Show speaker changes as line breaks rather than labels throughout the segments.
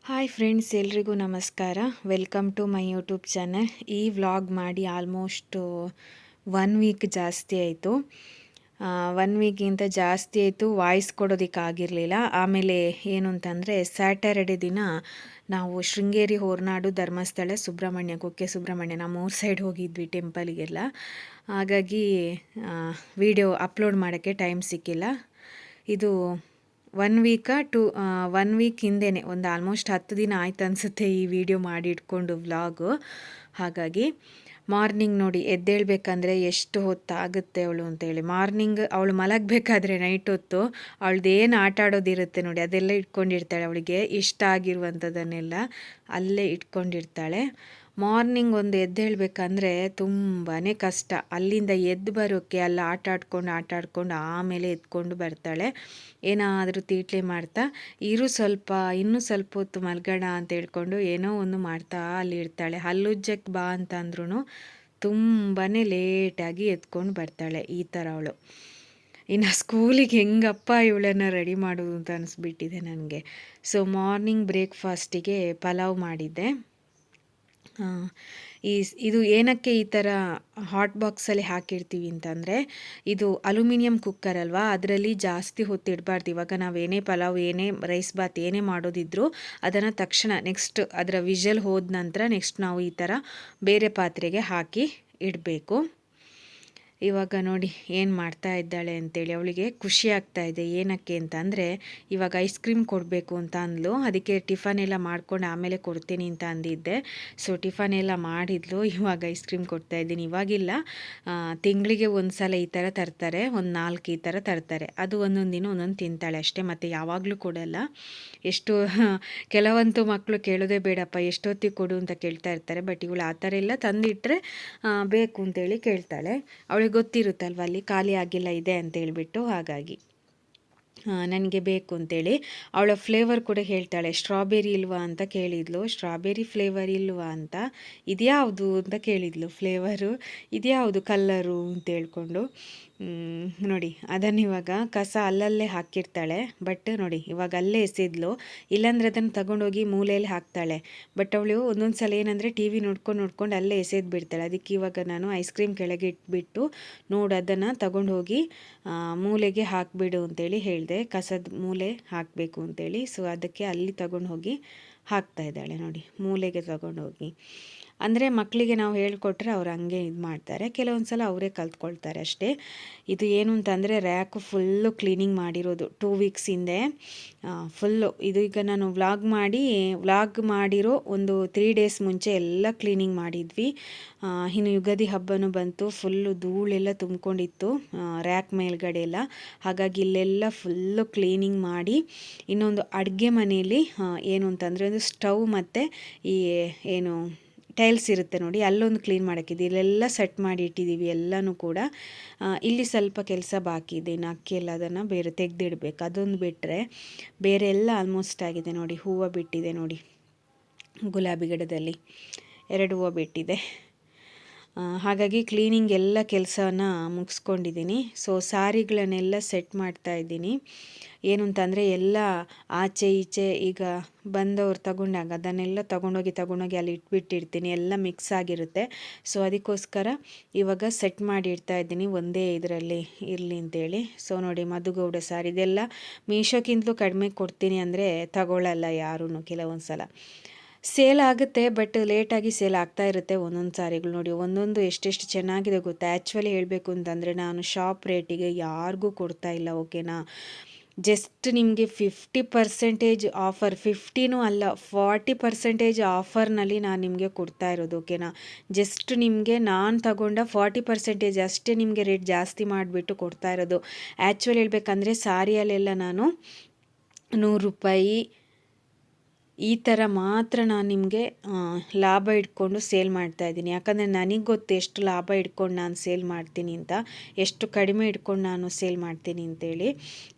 Hi friends, ಎಲ್ರಿಗೂ ನಮಸ್ಕಾರ. Welcome to my YouTube channel. ಈ ವ್ಲಾಗ್ ಮಾಡಿ ಆಲ್ಮೋಸ್ಟು 1 ವೀಕ್ ಜಾಸ್ತಿ ಆಯಿತು. 1 ವೀಕಿಂತ ಜಾಸ್ತಿ ಆಯಿತು. ವಾಯ್ಸ್ ಕೊಡೋದಕ್ಕಾಗಿರಲಿಲ್ಲ. ಆಮೇಲೆ ಏನು ಅಂತಂದರೆ, ಸ್ಯಾಟರ್ಡೆ ದಿನ ನಾವು ಶೃಂಗೇರಿ, ಹೊರನಾಡು, ಧರ್ಮಸ್ಥಳ, ಸುಬ್ರಹ್ಮಣ್ಯ, ಕುಕ್ಕೆ ಸುಬ್ರಹ್ಮಣ್ಯ ನಾವು 3 ಸೈಡ್ ಹೋಗಿದ್ವಿ ಟೆಂಪಲಿಗೆಲ್ಲ. ಹಾಗಾಗಿ ವಿಡಿಯೋ ಅಪ್ಲೋಡ್ ಮಾಡೋಕ್ಕೆ ಟೈಮ್ ಸಿಕ್ಕಿಲ್ಲ. ಇದು 1 ವೀಕ್ ಹಿಂದೆಯೇ, ಒಂದು ಆಲ್ಮೋಸ್ಟ್ 10 ದಿನ ಆಯ್ತು ಅನಿಸುತ್ತೆ ಈ ವಿಡಿಯೋ ಮಾಡಿ ಇಟ್ಕೊಂಡು ವ್ಲಾಗು. ಹಾಗಾಗಿ ಮಾರ್ನಿಂಗ್ ನೋಡಿ, ಎದ್ದೇಳಬೇಕಂದ್ರೆ ಎಷ್ಟು ಹೊತ್ತಾಗುತ್ತೆ ಅವಳು ಅಂತೇಳಿ. ಮಾರ್ನಿಂಗ್ ಅವಳು ಮಲಗಬೇಕಾದ್ರೆ ನೈಟ್ ಹೊತ್ತು ಅವಳದ್ದೇನು ಆಟ ಆಡೋದಿರುತ್ತೆ ನೋಡಿ, ಅದೆಲ್ಲ ಇಟ್ಕೊಂಡಿರ್ತಾಳೆ. ಅವಳಿಗೆ ಇಷ್ಟ ಆಗಿರುವಂಥದ್ದನ್ನೆಲ್ಲ ಅಲ್ಲೇ ಇಟ್ಕೊಂಡಿರ್ತಾಳೆ. ಮಾರ್ನಿಂಗ್ ಒಂದು ಎದ್ದೇಳಬೇಕಂದ್ರೆ ತುಂಬಾ ಕಷ್ಟ. ಅಲ್ಲಿಂದ ಎದ್ದು ಬರೋಕ್ಕೆ ಅಲ್ಲಿ ಆಟ ಆಡ್ಕೊಂಡು ಆಮೇಲೆ ಎತ್ಕೊಂಡು ಬರ್ತಾಳೆ. ಏನಾದರೂ ತೀಟ್ಲೆ ಮಾಡ್ತಾ ಇನ್ನೂ ಸ್ವಲ್ಪ ಹೊತ್ತು ಮಲ್ಗೋಣ ಅಂತ ಹೇಳ್ಕೊಂಡು ಏನೋ ಒಂದು ಮಾಡ್ತಾ ಅಲ್ಲಿ ಇರ್ತಾಳೆ. ಹಲ್ಲುಜ್ಜಕ್ಕೆ ಬಾ ಅಂತಂದ್ರೂ ತುಂಬಾ ಲೇಟಾಗಿ ಎತ್ಕೊಂಡು ಬರ್ತಾಳೆ. ಈ ಥರ ಅವಳು. ಇನ್ನು ಸ್ಕೂಲಿಗೆ ಹೆಂಗಪ್ಪ ಇವಳನ್ನು ರೆಡಿ ಮಾಡೋದು ಅಂತ ಅನಿಸ್ಬಿಟ್ಟಿದೆ ನನಗೆ. ಸೊ ಮಾರ್ನಿಂಗ್ ಬ್ರೇಕ್ಫಾಸ್ಟಿಗೆ ಪಲಾವ್ ಮಾಡಿದ್ದೆ. ಇದು ಏನಕ್ಕೆ ಈ ಥರ ಹಾಟ್ ಬಾಕ್ಸಲ್ಲಿ ಹಾಕಿರ್ತೀವಿ ಅಂತಂದರೆ, ಇದು ಅಲ್ಯೂಮಿನಿಯಂ ಕುಕ್ಕರ್ ಅಲ್ವಾ, ಅದರಲ್ಲಿ ಜಾಸ್ತಿ ಹೊತ್ತು ಇಡಬಾರ್ದು. ಇವಾಗ ನಾವೇನೇ ಪಲಾವ್, ಏನೇ ರೈಸ್ ಬಾತ್ ಏನೇ ಮಾಡೋದಿದ್ರು ಅದನ್ನು ತಕ್ಷಣ ನೆಕ್ಸ್ಟ್ ಅದರ ವಿಷಲ್ ಹೋದ ನಂತರ ನೆಕ್ಸ್ಟ್ ನಾವು ಈ ಥರ ಬೇರೆ ಪಾತ್ರೆಗೆ ಹಾಕಿ ಇಡಬೇಕು. ಇವಾಗ ನೋಡಿ ಏನು ಮಾಡ್ತಾ ಇದ್ದಾಳೆ ಅಂತೇಳಿ. ಅವಳಿಗೆ ಖುಷಿ ಆಗ್ತಾ ಇದೆ. ಏನಕ್ಕೆ ಅಂತ ಅಂದರೆ, ಇವಾಗ ಐಸ್ ಕ್ರೀಮ್ ಕೊಡಬೇಕು ಅಂತ ಅಂದ್ಲು. ಅದಕ್ಕೆ ಟಿಫನ್ ಎಲ್ಲ ಮಾಡ್ಕೊಂಡು ಆಮೇಲೆ ಕೊಡ್ತೀನಿ ಅಂತ ಅಂದಿದ್ದೆ. ಸೊ ಟಿಫನ್ ಎಲ್ಲ ಮಾಡಿದ್ಲು. ಇವಾಗ ಐಸ್ ಕ್ರೀಮ್ ಕೊಡ್ತಾಯಿದ್ದೀನಿ. ಇವಾಗಿಲ್ಲ, ತಿಂಗಳಿಗೆ ಒಂದು ಸಲ ಈ ಥರ ತರ್ತಾರೆ, ಒಂದು 4 ಈ ಥರ ತರ್ತಾರೆ. ಅದು ಒಂದೊಂದು ದಿನ ಒಂದೊಂದು ತಿಂತಾಳೆ ಅಷ್ಟೇ, ಮತ್ತು ಯಾವಾಗಲೂ ಕೊಡಲ್ಲ. ಕೆಲವಂತೂ ಮಕ್ಕಳು ಕೇಳೋದೇ ಬೇಡಪ್ಪ, ಎಷ್ಟೊತ್ತಿಗೆ ಕೊಡು ಅಂತ ಕೇಳ್ತಾ ಇರ್ತಾರೆ. ಬಟ್ ಇವಳು ಆ ಥರ ಎಲ್ಲ ತಂದಿಟ್ಟರೆ ಬೇಕು ಅಂತೇಳಿ ಕೇಳ್ತಾಳೆ. ಅವಳಿಗೆ ಗೊತ್ತಿರುತ್ತಲ್ವ ಅಲ್ಲಿ ಖಾಲಿ ಆಗಿಲ್ಲ ಇದೆ ಅಂತ ಹೇಳ್ಬಿಟ್ಟು. ಹಾಗಾಗಿ ನನಗೆ ಬೇಕು ಅಂತೇಳಿ ಅವಳ ಫ್ಲೇವರ್ ಕೂಡ ಹೇಳ್ತಾಳೆ. ಸ್ಟ್ರಾಬೆರಿ ಇಲ್ವಾ ಅಂತ ಕೇಳಿದ್ಲು. ಸ್ಟ್ರಾಬೆರಿ ಫ್ಲೇವರ್ ಇಲ್ವಾ ಅಂತ. ಇದ್ಯಾವುದು ಅಂತ ಕೇಳಿದ್ಲು ಫ್ಲೇವರು, ಇದ್ಯಾವುದು ಕಲ್ಲರು ಅಂತ ಹೇಳ್ಕೊಂಡು. ನೋಡಿ, ಅದನ್ನು ಇವಾಗ ಕಸ ಅಲ್ಲಲ್ಲೇ ಹಾಕಿರ್ತಾಳೆ. ಬಟ್ ನೋಡಿ, ಇವಾಗ ಅಲ್ಲೇ ಎಸೆದ್ಲು. ಇಲ್ಲಾಂದ್ರೆ ಅದನ್ನು ತಗೊಂಡೋಗಿ ಮೂಲೆಯಲ್ಲಿ ಹಾಕ್ತಾಳೆ. ಬಟ್ ಅವಳು ಒಂದೊಂದು ಸಲ ಏನಂದರೆ ಟಿ ವಿ ನೋಡ್ಕೊಂಡು ಅಲ್ಲೇ ಎಸೆದು ಬಿಡ್ತಾಳೆ. ಅದಕ್ಕೆ ಇವಾಗ ನಾನು ಐಸ್ ಕ್ರೀಮ್ ಕೆಳಗೆ ಇಟ್ಬಿಟ್ಟು, ನೋಡು ಅದನ್ನು ತಗೊಂಡೋಗಿ ಮೂಲೆಗೆ ಹಾಕಿಬಿಡು ಅಂತೇಳಿ ಹೇಳಿದೆ. ಕಸದ ಮೂಲೆ ಹಾಕಬೇಕು ಅಂತೇಳಿ. ಸೊ ಅದಕ್ಕೆ ಅಲ್ಲಿ ತಗೊಂಡು ಹೋಗಿ ಹಾಕ್ತಾಯಿದ್ದಾಳೆ ನೋಡಿ, ಮೂಲೆಗೆ ತಗೊಂಡೋಗಿ. ಅಂದರೆ ಮಕ್ಕಳಿಗೆ ನಾವು ಹೇಳ್ಕೊಟ್ರೆ ಅವ್ರು ಹಂಗೆ ಇದು ಮಾಡ್ತಾರೆ. ಕೆಲವೊಂದು ಸಲ ಅವರೇ ಕಲ್ತ್ಕೊಳ್ತಾರೆ ಅಷ್ಟೇ. ಇದು ಏನು ಅಂತಂದರೆ, ರ್ಯಾಕು ಫುಲ್ಲು ಕ್ಲೀನಿಂಗ್ ಮಾಡಿರೋದು 2 ವೀಕ್ಸ್ ಹಿಂದೆ ಫುಲ್ಲು. ಇದು ಈಗ ನಾನು ವ್ಲಾಗ್ ಮಾಡಿರೋ ಒಂದು 3 ಡೇಸ್ ಮುಂಚೆ ಎಲ್ಲ ಕ್ಲೀನಿಂಗ್ ಮಾಡಿದ್ವಿ. ಇನ್ನು ಯುಗಾದಿ ಹಬ್ಬನೂ ಬಂತು. ಫುಲ್ಲು ಧೂಳೆಲ್ಲ ತುಂಬ್ಕೊಂಡಿತ್ತು ರ್ಯಾಕ್ ಮೇಲ್ಗಡೆ ಎಲ್ಲ. ಹಾಗಾಗಿ ಇಲ್ಲೆಲ್ಲ ಫುಲ್ಲು ಕ್ಲೀನಿಂಗ್ ಮಾಡಿ, ಇನ್ನೊಂದು ಅಡುಗೆ ಮನೆಯಲ್ಲಿ ಏನು ಅಂತಂದರೆ, ಒಂದು ಸ್ಟವ್ ಮತ್ತು ಈ ಏನು ಟೈಲ್ಸ್ ಇರುತ್ತೆ ನೋಡಿ, ಅಲ್ಲೊಂದು ಕ್ಲೀನ್ ಮಾಡೋಕ್ಕಿದೆ. ಇಲ್ಲೆಲ್ಲ ಸೆಟ್ ಮಾಡಿ ಇಟ್ಟಿದ್ದೀವಿ ಎಲ್ಲನೂ ಕೂಡ. ಇಲ್ಲಿ ಸ್ವಲ್ಪ ಕೆಲಸ ಬಾಕಿ ಇದೆ. ಇನ್ನು ಅಕ್ಕಿ ಎಲ್ಲ ಅದನ್ನು ಬೇರೆ ತೆಗೆದಿಡ್ಬೇಕು. ಅದೊಂದು ಬಿಟ್ಟರೆ ಬೇರೆ ಎಲ್ಲ ಆಲ್ಮೋಸ್ಟ್ ಆಗಿದೆ ನೋಡಿ. ಹೂವು ಬಿಟ್ಟಿದೆ ನೋಡಿ, ಗುಲಾಬಿ ಗಿಡದಲ್ಲಿ 2 ಹೂವು ಬಿಟ್ಟಿದೆ. ಹಾಗಾಗಿ ಕ್ಲೀನಿಂಗ್ ಎಲ್ಲ ಕೆಲಸನ ಮುಗಿಸ್ಕೊಂಡಿದ್ದೀನಿ. ಸೊ ಸಾರಿಗಳನ್ನೆಲ್ಲ ಸೆಟ್ ಮಾಡ್ತಾ ಇದ್ದೀನಿ. ಏನು ಅಂತಂದರೆ, ಎಲ್ಲ ಆಚೆ ಈಚೆ ಈಗ ಬಂದವ್ರು ತಗೊಂಡಾಗ ಅದನ್ನೆಲ್ಲ ತಗೊಂಡೋಗಿ ಅಲ್ಲಿ ಇಟ್ಬಿಟ್ಟಿರ್ತೀನಿ. ಎಲ್ಲ ಮಿಕ್ಸ್ ಆಗಿರುತ್ತೆ. ಸೊ ಅದಕ್ಕೋಸ್ಕರ ಇವಾಗ ಸೆಟ್ ಮಾಡಿ ಇಡ್ತಾ ಇದ್ದೀನಿ, ಒಂದೇ ಇದರಲ್ಲಿ ಇರಲಿ ಅಂತೇಳಿ. ಸೊ ನೋಡಿ, ಮಧುಗೌಡ ಸಾರಿ ಇದೆಲ್ಲ ಮೀಶೋಕ್ಕಿಂತಲೂ ಕಡಿಮೆ ಕೊಡ್ತೀನಿ ಅಂದರೆ ತಗೊಳ್ಳಲ್ಲ ಯಾರೂ. ಕೆಲವೊಂದು ಸಲ ಸೇಲ್ ಆಗುತ್ತೆ, ಬಟ್ ಲೇಟಾಗಿ ಸೇಲ್ ಆಗ್ತಾ ಇರುತ್ತೆ ಒಂದೊಂದು ಸಾರಿಗಳು. ನೋಡಿ, ಒಂದೊಂದು ಎಷ್ಟೆಷ್ಟು ಚೆನ್ನಾಗಿದೆ ಗೊತ್ತಾ. ಆ್ಯಕ್ಚುಲಿ ಹೇಳಬೇಕು ಅಂತಂದರೆ, ನಾನು ಶಾಪ್ ರೇಟಿಗೆ ಯಾರಿಗೂ ಕೊಡ್ತಾ ಇಲ್ಲ, ಓಕೆನಾ. ಜಸ್ಟ್ ನಿಮಗೆ 50% ಆಫರ್, 50ನೂ ಅಲ್ಲ 40% ಆಫರ್ನಲ್ಲಿ ನಾನು ನಿಮಗೆ ಕೊಡ್ತಾ ಇರೋದು, ಓಕೆನಾ. ಜಸ್ಟ್ ನಿಮಗೆ ನಾನು ತಗೊಂಡ 40% ಅಷ್ಟೇ ನಿಮಗೆ ರೇಟ್ ಜಾಸ್ತಿ ಮಾಡಿಬಿಟ್ಟು ಕೊಡ್ತಾ ಇರೋದು. ಆ್ಯಕ್ಚುಲಿ ಹೇಳಬೇಕಂದ್ರೆ ಸಾರಿಯಲ್ಲೆಲ್ಲ ನಾನು 100 ರೂಪಾಯಿ ಈ ಥರ ಮಾತ್ರ ನಾನು ನಿಮಗೆ ಲಾಭ ಇಟ್ಕೊಂಡು ಸೇಲ್ ಮಾಡ್ತಾಯಿದ್ದೀನಿ. ಯಾಕಂದರೆ ನನಗೆ ಗೊತ್ತು ಎಷ್ಟು ಲಾಭ ಇಟ್ಕೊಂಡು ನಾನು ಸೇಲ್ ಮಾಡ್ತೀನಿ ಅಂತ, ಎಷ್ಟು ಕಡಿಮೆ ಇಟ್ಕೊಂಡು ನಾನು ಸೇಲ್ ಮಾಡ್ತೀನಿ ಅಂತೇಳಿ.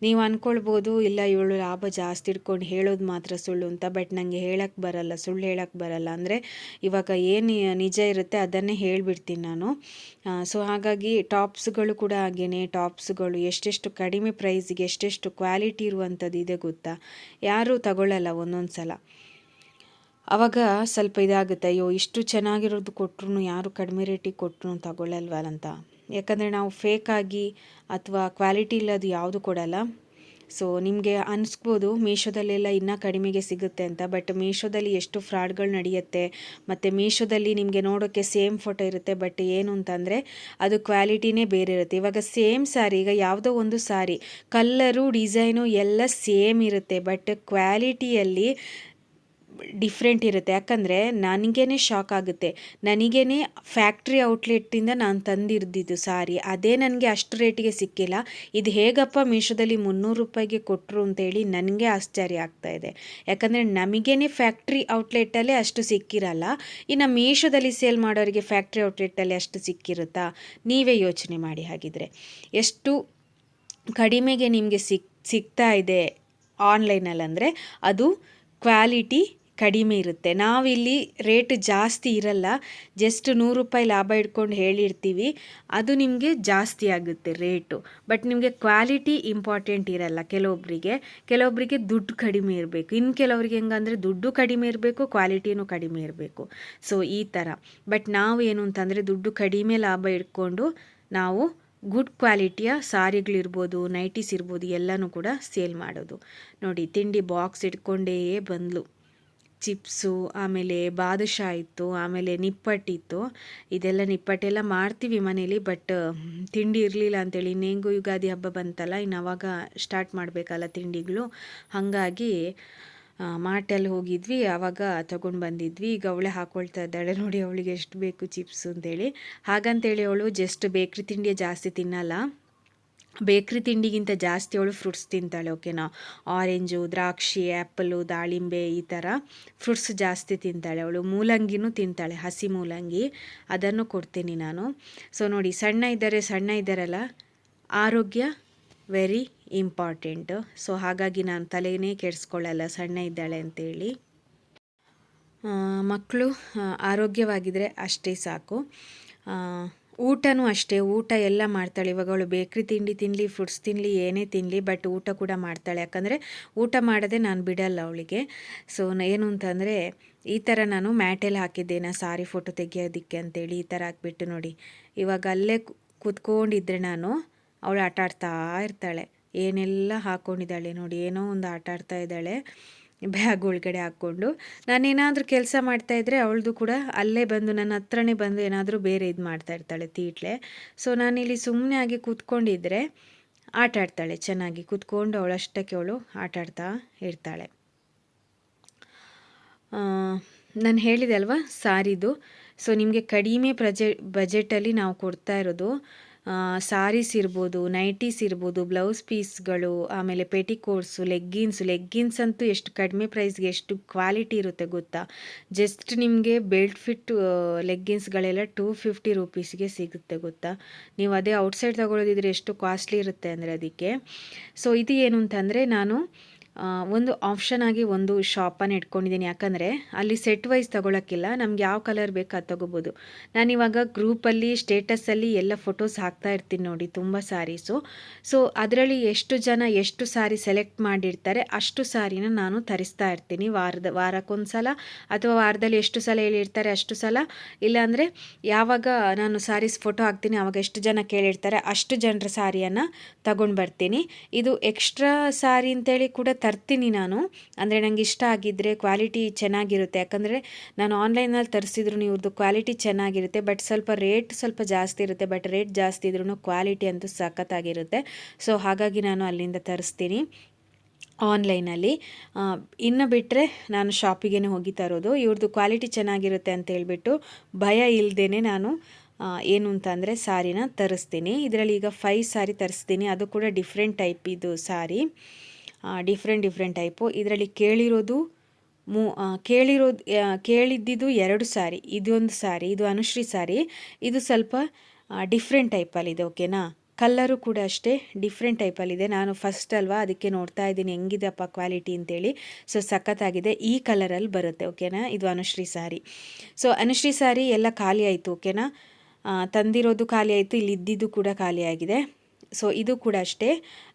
ನೀವು ಅಂದ್ಕೊಳ್ಬೋದು, ಇಲ್ಲ ಇವಳು ಲಾಭ ಜಾಸ್ತಿ ಇಟ್ಕೊಂಡು ಹೇಳೋದು ಮಾತ್ರ ಸುಳ್ಳು ಅಂತ. ಬಟ್ ನನಗೆ ಹೇಳೋಕ್ಕೆ ಬರಲ್ಲ, ಸುಳ್ಳು ಹೇಳೋಕ್ಕೆ ಬರಲ್ಲ. ಅಂದರೆ ಇವಾಗ ಏನು ನಿಜ ಇರುತ್ತೆ ಅದನ್ನೇ ಹೇಳಿಬಿಡ್ತೀನಿ ನಾನು. ಸೊ ಹಾಗಾಗಿ ಟಾಪ್ಸ್ಗಳು ಕೂಡ ಹಾಗೇ. ಟಾಪ್ಸ್ಗಳು ಎಷ್ಟೆಷ್ಟು ಕಡಿಮೆ ಪ್ರೈಸಿಗೆ ಎಷ್ಟೆಷ್ಟು ಕ್ವಾಲಿಟಿ ಇರುವಂಥದ್ದು ಇದೆ ಗೊತ್ತಾ. ಯಾರೂ ತಗೊಳ್ಳಲ್ಲ ಒಂದೊಂದು ಸಲ. ಆವಾಗ ಸ್ವಲ್ಪ ಇದಾಗುತ್ತೆ, ಅಯ್ಯೋ ಇಷ್ಟು ಚೆನ್ನಾಗಿರೋದು ಕೊಟ್ಟರು ಯಾರು ಕಡಿಮೆ ರೇಟಿಗೆ ಕೊಟ್ಟರು ತಗೊಳ್ಳಲ್ವಲ್ಲ ಅಂತ. ಯಾಕಂದರೆ ನಾವು ಫೇಕಾಗಿ ಅಥವಾ ಕ್ವಾಲಿಟಿ ಇಲ್ಲದು ಯಾವುದು ಕೊಡಲ್ಲ. ಸೊ ನಿಮಗೆ ಅನಿಸ್ಬೋದು ಮೀಶೋದಲ್ಲೆಲ್ಲ ಇನ್ನೂ ಕಡಿಮೆಗೆ ಸಿಗುತ್ತೆ ಅಂತ, ಬಟ್ ಮೀಶೋದಲ್ಲಿ ಎಷ್ಟು ಫ್ರಾಡ್ಗಳು ನಡೆಯುತ್ತೆ. ಮತ್ತು ಮೀಶೋದಲ್ಲಿ ನಿಮಗೆ ನೋಡೋಕ್ಕೆ ಸೇಮ್ ಫೋಟೋ ಇರುತ್ತೆ, ಬಟ್ ಏನು ಅಂತಂದರೆ ಅದು ಕ್ವಾಲಿಟಿನೇ ಬೇರೆ ಇರುತ್ತೆ. ಇವಾಗ ಸೇಮ್ ಸ್ಯಾರಿ, ಈಗ ಯಾವುದೋ ಒಂದು ಸ್ಯಾರಿ ಕಲ್ಲರು ಡಿಸೈನು ಎಲ್ಲ ಸೇಮ್ ಇರುತ್ತೆ, ಬಟ್ ಕ್ವಾಲಿಟಿಯಲ್ಲಿ ಡಿಫ್ರೆಂಟ್ ಇರುತ್ತೆ. ಯಾಕಂದರೆ ನನಗೇ ಶಾಕ್ ಆಗುತ್ತೆ, ನನಗೇ ಫ್ಯಾಕ್ಟ್ರಿ ಔಟ್ಲೆಟ್ಟಿಂದ ನಾನು ತಂದಿರ್ದಿದ್ದು ಸಾರಿ, ಅದೇ ನನಗೆ ಅಷ್ಟು ರೇಟಿಗೆ ಸಿಕ್ಕಿಲ್ಲ. ಇದು ಹೇಗಪ್ಪ ಮೀಶೋದಲ್ಲಿ 300 ರೂಪಾಯಿಗೆ ಕೊಟ್ಟರು ಅಂತೇಳಿ ನನಗೆ ಆಶ್ಚರ್ಯ ಆಗ್ತಾಯಿದೆ. ಯಾಕಂದರೆ ನಮಗೇ ಫ್ಯಾಕ್ಟ್ರಿ ಔಟ್ಲೆಟ್ಟಲ್ಲೇ ಅಷ್ಟು ಸಿಕ್ಕಿರಲ್ಲ, ಇನ್ನು ಮೀಶೋದಲ್ಲಿ ಸೇಲ್ ಮಾಡೋರಿಗೆ ಫ್ಯಾಕ್ಟ್ರಿ ಔಟ್ಲೆಟ್ಟಲ್ಲಿ ಅಷ್ಟು ಸಿಕ್ಕಿರುತ್ತಾ? ನೀವೇ ಯೋಚನೆ ಮಾಡಿ. ಹಾಗಿದ್ರೆ ಎಷ್ಟು ಕಡಿಮೆಗೆ ನಿಮಗೆ ಸಿಗ್ತಾ ಇದೆ ಆನ್ಲೈನಲ್ಲಿ, ಅಂದರೆ ಅದು ಕ್ವಾಲಿಟಿ ಕಡಿಮೆ ಇರುತ್ತೆ. ನಾವಿಲ್ಲಿ ರೇಟ್ ಜಾಸ್ತಿ ಇರಲ್ಲ, ಜಸ್ಟ್ 100 ರೂಪಾಯಿ ಲಾಭ ಇಟ್ಕೊಂಡು ಹೇಳಿರ್ತೀವಿ, ಅದು ನಿಮಗೆ ಜಾಸ್ತಿ ಆಗುತ್ತೆ ರೇಟು. ಬಟ್ ನಿಮಗೆ ಕ್ವಾಲಿಟಿ ಇಂಪಾರ್ಟೆಂಟ್ ಇರಲ್ಲ. ಕೆಲವೊಬ್ಬರಿಗೆ ದುಡ್ಡು ಕಡಿಮೆ ಇರಬೇಕು, ಇನ್ನು ಕೆಲವರಿಗೆ ಹೆಂಗಂದರೆ ದುಡ್ಡು ಕಡಿಮೆ ಇರಬೇಕು, ಕ್ವಾಲಿಟಿನೂ ಕಡಿಮೆ ಇರಬೇಕು. ಸೊ ಈ ಥರ. ಬಟ್ ನಾವು ಏನು ಅಂತಂದರೆ ದುಡ್ಡು ಕಡಿಮೆ ಲಾಭ ಇಟ್ಕೊಂಡು ನಾವು ಗುಡ್ ಕ್ವಾಲಿಟಿಯ ಸಾರಿಗಳಿರ್ಬೋದು, ನೈಟೀಸ್ ಇರ್ಬೋದು, ಎಲ್ಲನೂ ಕೂಡ ಸೇಲ್ ಮಾಡೋದು. ನೋಡಿ, ತಿಂಡಿ ಬಾಕ್ಸ್ ಇಟ್ಕೊಂಡೇ ಬಂದ್ಲು. ಚಿಪ್ಸು, ಆಮೇಲೆ ಬಾದುಷಾ ಇತ್ತು, ಆಮೇಲೆ ನಿಪ್ಪಟ್ಟಿತ್ತು. ಇದೆಲ್ಲ ನಿಪ್ಪಟ್ಟೆಲ್ಲ ಮಾಡ್ತೀವಿ ಮನೇಲಿ, ಬಟ್ ತಿಂಡಿ ಇರಲಿಲ್ಲ ಅಂತೇಳಿ. ಇನ್ನೇಂಗೂ ಯುಗಾದಿ ಹಬ್ಬ ಬಂತಲ್ಲ, ಇನ್ನು ಅವಾಗ ಸ್ಟಾರ್ಟ್ ಮಾಡಬೇಕಲ್ಲ ತಿಂಡಿಗಳು. ಹಾಗಾಗಿ ಮಾರ್ಟಲ್ಲಿ ಹೋಗಿದ್ವಿ, ಆವಾಗ ತೊಗೊಂಡು ಬಂದಿದ್ವಿ. ಈಗ ಅವಳೇ ಹಾಕ್ಕೊಳ್ತಾ ಇದ್ದಾಳೆ ನೋಡಿ, ಅವಳಿಗೆ ಎಷ್ಟು ಬೇಕು ಚಿಪ್ಸು ಅಂತೇಳಿ. ಹಾಗಂತೇಳಿ ಅವಳು ಜಸ್ಟ್ ಬೇಕ್ರಿ ತಿಂಡಿಯೇ ಜಾಸ್ತಿ ತಿನ್ನಲ್ಲ, ಬೇಕ್ರಿ ತಿಂಡಿಗಿಂತ ಜಾಸ್ತಿ ಅವಳು ಫ್ರೂಟ್ಸ್ ತಿಂತಾಳೆ. ಓಕೆನಾ, ಆರೆಂಜು, ದ್ರಾಕ್ಷಿ, ಆ್ಯಪಲ್ಲು, ದಾಳಿಂಬೆ, ಈ ಥರ ಫ್ರೂಟ್ಸ್ ಜಾಸ್ತಿ ತಿಂತಾಳೆ ಅವಳು. ಮೂಲಂಗಿನೂ ತಿಂತಾಳೆ, ಹಸಿ ಮೂಲಂಗಿ, ಅದನ್ನು ಕೊಡ್ತೀನಿ ನಾನು. ಸೊ ನೋಡಿ, ಸಣ್ಣ ಇದ್ದಾರಲ್ಲ, ಆರೋಗ್ಯ ವೆರಿ ಇಂಪಾರ್ಟೆಂಟ್. ಸೊ ಹಾಗಾಗಿ ನಾನು ತಲೆನೇ ಕೆಡಿಸ್ಕೊಳ್ಳಲ್ಲ ಸಣ್ಣ ಇದ್ದಾಳೆ ಅಂತೇಳಿ. ಮಕ್ಕಳು ಆರೋಗ್ಯವಾಗಿದ್ದರೆ ಅಷ್ಟೇ ಸಾಕು. ಊಟನೂ ಅಷ್ಟೇ, ಊಟ ಎಲ್ಲ ಮಾಡ್ತಾಳೆ. ಇವಾಗ ಅವಳು ಬೇಕ್ರಿ ತಿಂಡಿ ತಿನ್ನಲಿ, ಫ್ರೂಟ್ಸ್ ತಿನ್ನಲಿ, ಏನೇ ತಿನ್ನಲಿ, ಬಟ್ ಊಟ ಕೂಡ ಮಾಡ್ತಾಳೆ. ಯಾಕಂದರೆ ಊಟ ಮಾಡೋದೇ ನಾನು ಬಿಡಲ್ಲ ಅವಳಿಗೆ. ಸೊ ಏನು ಅಂತಂದರೆ, ಈ ಥರ ನಾನು ಮ್ಯಾಟೆಲ್ಲ ಹಾಕಿದ್ದೇನೆ ಸಾರಿ ಫೋಟೋ ತೆಗಿಯೋದಕ್ಕೆ ಅಂತೇಳಿ. ಈ ಥರ ಹಾಕ್ಬಿಟ್ಟು ನೋಡಿ, ಇವಾಗ ಅಲ್ಲೇ ಕೂತ್ಕೊಂಡಿದ್ರೆ ನಾನು, ಅವಳು ಆಟ ಆಡ್ತಾ ಇರ್ತಾಳೆ. ಏನೆಲ್ಲ ಹಾಕ್ಕೊಂಡಿದ್ದಾಳೆ ನೋಡಿ, ಏನೋ ಒಂದು ಆಟ ಆಡ್ತಾ ಇದ್ದಾಳೆ ಬ್ಯಾಗ್ ಒಳಗಡೆ ಹಾಕ್ಕೊಂಡು. ನಾನೇನಾದರೂ ಕೆಲಸ ಮಾಡ್ತಾಯಿದ್ರೆ ಅವಳದು ಕೂಡ ಅಲ್ಲೇ ಬಂದು ನನ್ನ ಹತ್ರನೇ ಬಂದು ಏನಾದರೂ ಬೇರೆ ಇದು ಮಾಡ್ತಾ ಇರ್ತಾಳೆ, ತೀಟ್ಲೆ. ಸೊ ನಾನಿಲ್ಲಿ ಸುಮ್ಮನೆ ಆಗಿ ಕೂತ್ಕೊಂಡಿದ್ರೆ ಆಟ ಆಡ್ತಾಳೆ, ಚೆನ್ನಾಗಿ ಕೂತ್ಕೊಂಡು ಅವಳಷ್ಟಕ್ಕೆ ಅವಳು ಆಟ ಆಡ್ತಾ ಇರ್ತಾಳೆ. ನಾನು ಹೇಳಿದೆ ಅಲ್ವಾ ಸಾರಿದು. ಸೊ ನಿಮಗೆ ಕಡಿಮೆ ಬಜೆಟಲ್ಲಿ ನಾವು ಕೊಡ್ತಾ ಇರೋದು ಸಾರೀಸ್ ಇರ್ಬೋದು, ನೈಟೀಸ್ ಇರ್ಬೋದು, ಬ್ಲೌಸ್ ಪೀಸ್ಗಳು, ಆಮೇಲೆ ಪೆಟಿಕೋಟ್ಸು, ಲೆಗ್ಗಿನ್ಸ್ ಅಂತೂ ಎಷ್ಟು ಕಡಿಮೆ ಪ್ರೈಸ್ಗೆ ಎಷ್ಟು ಕ್ವಾಲಿಟಿ ಇರುತ್ತೆ ಗೊತ್ತಾ. ಜಸ್ಟ್ ನಿಮಗೆ ಬೆಲ್ಟ್ ಫಿಟ್ ಲೆಗ್ಗಿನ್ಸ್ಗಳೆಲ್ಲ 250 ರೂಪೀಸ್ಗೆ ಸಿಗುತ್ತೆ ಗೊತ್ತಾ. ನೀವು ಅದೇ ಔಟ್ಸೈಡ್ ತೊಗೊಳ್ಳೋದಿದ್ರೆ ಎಷ್ಟು ಕಾಸ್ಟ್ಲಿ ಇರುತ್ತೆ ಅಂದರೆ ಅದಕ್ಕೆ. ಸೊ ಇದು ಏನು ಅಂತಂದರೆ, ನಾನು ಒಂದು ಆಪ್ಷನ್ ಆಗಿ ಒಂದು ಶಾಪನ್ನು ಇಟ್ಕೊಂಡಿದ್ದೀನಿ. ಯಾಕಂದರೆ ಅಲ್ಲಿ ಸೆಟ್ ವೈಸ್ ತೊಗೊಳಕ್ಕಿಲ್ಲ, ನಮ್ಗೆ ಯಾವ ಕಲರ್ ಬೇಕು ಅದು ತೊಗೋಬೋದು. ನಾನಿವಾಗ ಗ್ರೂಪಲ್ಲಿ ಸ್ಟೇಟಸಲ್ಲಿ ಎಲ್ಲ ಫೋಟೋಸ್ ಹಾಕ್ತಾ ಇರ್ತೀನಿ ನೋಡಿ, ತುಂಬ ಸ್ಯಾರೀಸು. ಸೊ ಅದರಲ್ಲಿ ಎಷ್ಟು ಜನ ಎಷ್ಟು ಸ್ಯಾರಿ ಸೆಲೆಕ್ಟ್ ಮಾಡಿರ್ತಾರೆ ಅಷ್ಟು ಸ್ಯಾರಿನ ನಾನು ತರಿಸ್ತಾ ಇರ್ತೀನಿ. ವಾರಕ್ಕೊಂದು ಸಲ ಅಥವಾ ವಾರದಲ್ಲಿ ಎಷ್ಟು ಸಲ ಹೇಳಿರ್ತಾರೆ ಅಷ್ಟು ಸಲ, ಇಲ್ಲಾಂದರೆ ಯಾವಾಗ ನಾನು ಸ್ಯಾರೀಸ್ ಫೋಟೋ ಹಾಕ್ತೀನಿ ಆವಾಗ ಎಷ್ಟು ಜನ ಕೇಳಿರ್ತಾರೆ ಅಷ್ಟು ಜನರ ಸ್ಯಾರಿಯನ್ನು ತಗೊಂಡು ಬರ್ತೀನಿ. ಇದು ಎಕ್ಸ್ಟ್ರಾ ಸ್ಯಾರಿ ಅಂತೇಳಿ ಕೂಡ ತರ್ತೀನಿ ನಾನು, ಅಂದರೆ ನನಗೆ ಇಷ್ಟ ಆಗಿದ್ದರೆ, ಕ್ವಾಲಿಟಿ ಚೆನ್ನಾಗಿರುತ್ತೆ. ಯಾಕಂದರೆ ನಾನು ಆನ್ಲೈನಲ್ಲಿ ತರಿಸಿದ್ರು ಇವ್ರದ್ದು ಕ್ವಾಲಿಟಿ ಚೆನ್ನಾಗಿರುತ್ತೆ, ಬಟ್ ರೇಟ್ ಸ್ವಲ್ಪ ಜಾಸ್ತಿ ಇರುತ್ತೆ. ಬಟ್ ರೇಟ್ ಜಾಸ್ತಿ ಇದ್ರೂ ಕ್ವಾಲಿಟಿ ಅಂತೂ ಸಖತ್ತಾಗಿರುತ್ತೆ. ಸೊ ಹಾಗಾಗಿ ನಾನು ಅಲ್ಲಿಂದ ತರಿಸ್ತೀನಿ ಆನ್ಲೈನಲ್ಲಿ. ಇನ್ನು ಬಿಟ್ಟರೆ ನಾನು ಶಾಪಿಗೆ ಹೋಗಿ ತರೋದು. ಇವ್ರದ್ದು ಕ್ವಾಲಿಟಿ ಚೆನ್ನಾಗಿರುತ್ತೆ ಅಂತ ಹೇಳ್ಬಿಟ್ಟು ಭಯ ಇಲ್ಲದೇ ನಾನು ಏನು ಅಂತಂದರೆ ಸಾರಿನ ತರಿಸ್ತೀನಿ. ಇದರಲ್ಲಿ ಈಗ 5 ಸಾರಿ ತರಿಸ್ತೀನಿ, ಅದು ಕೂಡ ಡಿಫ್ರೆಂಟ್ ಟೈಪ್ ಇದು ಸಾರಿ, ಡಿಫ್ರೆಂಟ್ ಟೈಪು. ಇದರಲ್ಲಿ ಕೇಳಿದ್ದಿದ್ದು 2 ಸಾರಿ. ಇದೊಂದು ಸಾರಿ, ಇದು ಅನುಶ್ರೀ ಸಾರಿ, ಇದು ಸ್ವಲ್ಪ ಡಿಫ್ರೆಂಟ್ ಟೈಪಲ್ಲಿದೆ. ಓಕೆನಾ, ಕಲ್ಲರು ಕೂಡ ಅಷ್ಟೇ ಡಿಫ್ರೆಂಟ್ ಟೈಪಲ್ಲಿದೆ. ನಾನು ಫಸ್ಟ್ ಅಲ್ವಾ, ಅದಕ್ಕೆ ನೋಡ್ತಾ ಇದ್ದೀನಿ ಹೆಂಗಿದೆಪ್ಪ ಕ್ವಾಲಿಟಿ ಅಂತೇಳಿ. ಸೊ ಸಖತ್ತಾಗಿದೆ, ಈ ಕಲರಲ್ಲಿ ಬರುತ್ತೆ. ಓಕೆನಾ, ಇದು ಅನುಶ್ರೀ ಸಾರಿ. ಸೊ ಅನುಶ್ರೀ ಸಾರಿ ಎಲ್ಲ ಖಾಲಿ ಆಯಿತು. ಓಕೆನಾ, ತಂದಿರೋದು ಖಾಲಿ ಆಯಿತು, ಇಲ್ಲಿ ಇದ್ದಿದ್ದು ಕೂಡ ಖಾಲಿ ಆಗಿದೆ. ಸೊ ಇದು ಕೂಡ ಅಷ್ಟೇ,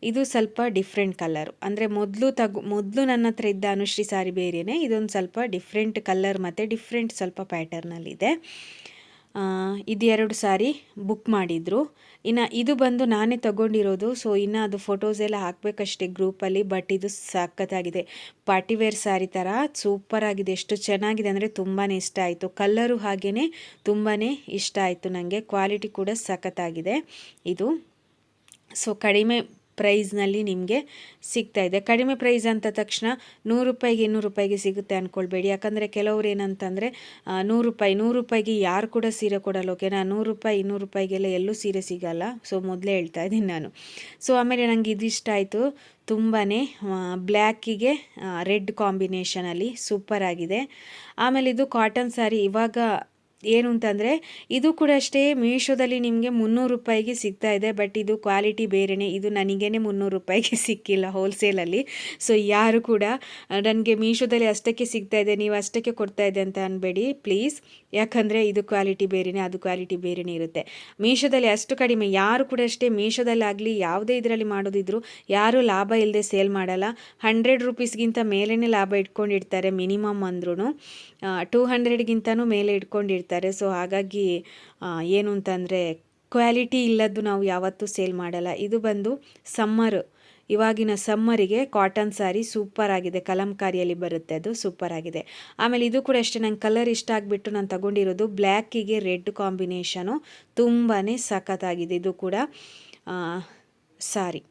ಇದು ಸ್ವಲ್ಪ ಡಿಫ್ರೆಂಟ್ ಕಲರು, ಅಂದರೆ ಮೊದಲು ನನ್ನ ಹತ್ರ ಇದ್ದ ಅನುಶ್ರೀ ಸಾರಿ ಬೇರೆಯೇ, ಇದೊಂದು ಸ್ವಲ್ಪ ಡಿಫ್ರೆಂಟ್ ಕಲರ್ ಮತ್ತು ಡಿಫ್ರೆಂಟ್ ಸ್ವಲ್ಪ ಪ್ಯಾಟರ್ನಲ್ಲಿದೆ. ಇದು 2 ಸಾರಿ ಬುಕ್ ಮಾಡಿದರು. ಇನ್ನು ಇದು ಬಂದು ನಾನೇ ತಗೊಂಡಿರೋದು. ಸೊ ಇನ್ನು ಅದು ಫೋಟೋಸ್ ಎಲ್ಲ ಹಾಕಬೇಕಷ್ಟೇ ಗ್ರೂಪಲ್ಲಿ. ಬಟ್ ಇದು ಸಖತ್ತಾಗಿದೆ, ಪಾರ್ಟಿವೇರ್ ಸ್ಯಾರಿ ಥರ ಸೂಪರಾಗಿದೆ. ಎಷ್ಟು ಚೆನ್ನಾಗಿದೆ ಅಂದರೆ ತುಂಬಾ ಇಷ್ಟ ಆಯಿತು. ಕಲ್ಲರು ಹಾಗೇ ತುಂಬಾ ಇಷ್ಟ ಆಯಿತು ನನಗೆ. ಕ್ವಾಲಿಟಿ ಕೂಡ ಸಖತ್ತಾಗಿದೆ ಇದು. ಸೊ ಕಡಿಮೆ ಪ್ರೈಸ್ನಲ್ಲಿ ನಿಮಗೆ ಸಿಗ್ತಾಯಿದೆ. ಕಡಿಮೆ ಪ್ರೈಸ್ ಅಂತ ತಕ್ಷಣ 100 ರೂಪಾಯಿಗೆ 200 ರೂಪಾಯಿಗೆ ಸಿಗುತ್ತೆ ಅಂದ್ಕೊಳ್ಬೇಡಿ. ಯಾಕಂದರೆ ಕೆಲವ್ರು ಏನಂತಂದರೆ 100 ರೂಪಾಯಿಗೆ ಯಾರು ಕೂಡ ಸೀರೆ ಕೊಡಲ್ಲ, ಓಕೆನಾ. 100 ರೂಪಾಯಿ 200 ರೂಪಾಯಿಗೆಲ್ಲ ಎಲ್ಲೂ ಸೀರೆ ಸಿಗಲ್ಲ. ಸೊ ಮೊದಲೇ ಹೇಳ್ತಾ ಇದ್ದೀನಿ ನಾನು. ಸೊ ಆಮೇಲೆ ನನಗೆ ಇದು ಇಷ್ಟ ಆಯಿತು ತುಂಬಾ. ಬ್ಲ್ಯಾಕಿಗೆ ರೆಡ್ ಕಾಂಬಿನೇಷನಲ್ಲಿ ಸೂಪರಾಗಿದೆ. ಆಮೇಲೆ ಇದು ಕಾಟನ್ ಸ್ಯಾರಿ. ಇವಾಗ ಏನು ಅಂತಂದರೆ ಇದು ಕೂಡ ಅಷ್ಟೇ ಮೀಶೋದಲ್ಲಿ ನಿಮಗೆ 300 ರೂಪಾಯಿಗೆ ಸಿಗ್ತಾ ಇದೆ. ಬಟ್ ಇದು ಕ್ವಾಲಿಟಿ ಬೇರೆಯೇ. ಇದು ನನಗೇನೆ 300 ರೂಪಾಯಿಗೆ ಸಿಕ್ಕಿಲ್ಲ ಹೋಲ್ಸೇಲಲ್ಲಿ. ಸೊ ಯಾರು ಕೂಡ ನನಗೆ ಮೀಶೋದಲ್ಲಿ ಅಷ್ಟಕ್ಕೆ ಸಿಗ್ತಾ ಇದೆ, ನೀವು ಅಷ್ಟಕ್ಕೆ ಕೊಡ್ತಾ ಇದೆ ಅಂತ ಅನ್ಬೇಡಿ ಪ್ಲೀಸ್. ಯಾಕಂದರೆ ಇದು ಕ್ವಾಲಿಟಿ ಬೇರೆಯೇ, ಅದು ಕ್ವಾಲಿಟಿ ಬೇರೆಯೇ ಇರುತ್ತೆ. ಮೀಶೋದಲ್ಲಿ ಅಷ್ಟು ಕಡಿಮೆ ಯಾರು ಕೂಡ ಅಷ್ಟೇ ಮೀಶೋದಲ್ಲಾಗಲಿ ಯಾವುದೇ ಇದರಲ್ಲಿ ಮಾಡೋದಿದ್ರು ಯಾರೂ ಲಾಭ ಇಲ್ಲದೆ ಸೇಲ್ ಮಾಡಲ್ಲ. 100 ರೂಪೀಸ್ಗಿಂತ ಮೇಲೇ ಲಾಭ ಇಟ್ಕೊಂಡಿರ್ತಾರೆ ಮಿನಿಮಮ್ ಅಂದ್ರೂ. 200ಗಿಂತನೂ ಮೇಲೆ ಇಟ್ಕೊಂಡಿರ್ತಾರೆ. ಸೊ ಹಾಗಾಗಿ ಏನು ಅಂತಂದರೆ ಕ್ವಾಲಿಟಿ ಇಲ್ಲದ್ದು ನಾವು ಯಾವತ್ತೂ ಸೇಲ್ ಮಾಡಲ್ಲ. ಇದು ಬಂದು ಇವಾಗಿನ ಸಮ್ಮರಿಗೆ ಕಾಟನ್ ಸ್ಯಾರಿ ಸೂಪರಾಗಿದೆ, ಕಲಂಕಾರಿಯಲ್ಲಿ ಬರುತ್ತೆ, ಅದು ಸೂಪರಾಗಿದೆ. ಆಮೇಲೆ ಇದು ಕೂಡ ಅಷ್ಟೇ ನಂಗೆ ಕಲರ್ ಇಷ್ಟ ಆಗಿಬಿಟ್ಟು ನಾನು ತಗೊಂಡಿರೋದು. ಬ್ಲ್ಯಾಕಿಗೆ ರೆಡ್ ಕಾಂಬಿನೇಷನು ತುಂಬಾ ಸಖತ್ತಾಗಿದೆ ಇದು ಕೂಡ ಸಾರಿ.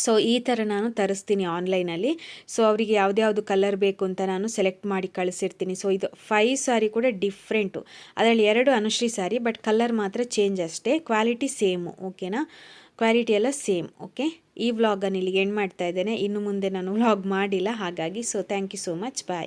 ಸೊ ಈ ಥರ ನಾನು ತರಿಸ್ತೀನಿ ಆನ್ಲೈನಲ್ಲಿ. ಸೊ ಅವರಿಗೆ ಯಾವ್ದು ಕಲರ್ ಬೇಕು ಅಂತ ನಾನು ಸೆಲೆಕ್ಟ್ ಮಾಡಿ ಕಳಿಸಿರ್ತೀನಿ. ಸೊ ಇದು 5 ಸಾರಿ ಕೂಡ ಡಿಫ್ರೆಂಟು, ಅದರಲ್ಲಿ 2 ಅನುಶ್ರೀ ಸಾರಿ, ಬಟ್ ಕಲರ್ ಮಾತ್ರ ಚೇಂಜ್ ಅಷ್ಟೇ. ಕ್ವಾಲಿಟಿ ಸೇಮು, ಓಕೆನಾ. ಕ್ವಾಲಿಟಿ ಎಲ್ಲ ಸೇಮ್. ಓಕೆ, ಈ ವ್ಲಾಗನ್ನು ಇಲ್ಲಿಗೆ ಎಂಡ್ ಮಾಡ್ತಾ ಇದ್ದೇನೆ. ಇನ್ನು ಮುಂದೆ ನಾನು ವ್ಲಾಗ್ ಮಾಡಿಲ್ಲ ಹಾಗಾಗಿ. So thank you so much, bye.